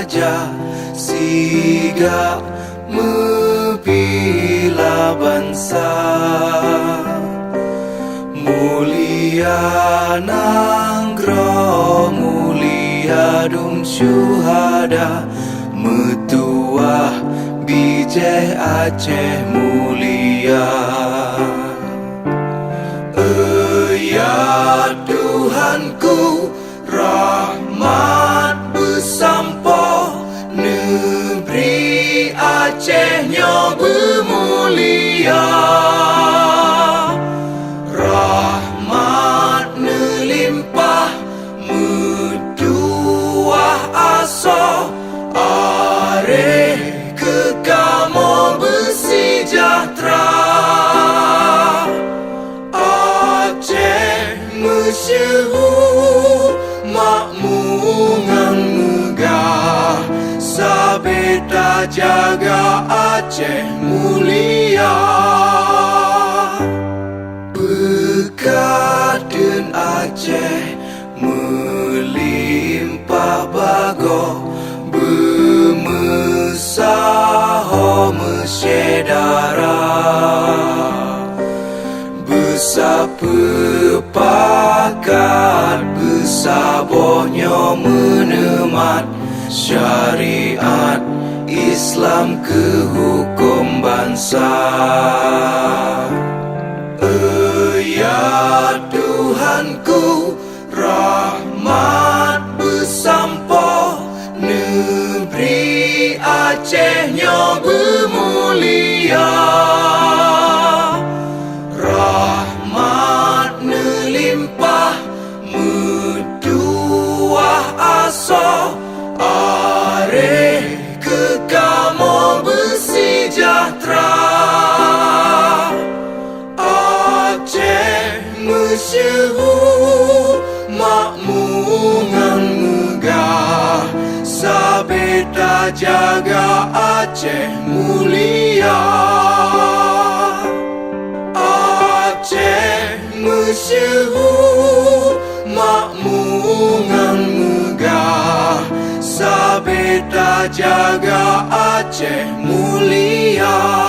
raja Sigap membela bangsa. Mulia Nanggro, mulia dum syuhada, Metuah Bijih Aceh mulia. Ya Tuhanku, rahmat bersampo, negeri Acehnya bermulia. Rahmat melimpah, metuah aso, areh kekamo bersejahtera. Masyhur makmungan megah, Sabeta jaga Aceh mulia. Bekaden Aceh melimpah bago, bermesaho mesyedara. Bersepakat bersabohnya menemat, syariat Islam ke hukum bangsa. Ya Tuhanku, rahmat bersampo, negeri Acehnya bermulia. Rahmat melimpah, metuah aso, areh kekamo bersejahtera. Aceh masyhur makmungan megah, Sabeta jaga Aceh mulia. Aceh masyhur makmungan megah, Sabeta jaga Aceh mulia.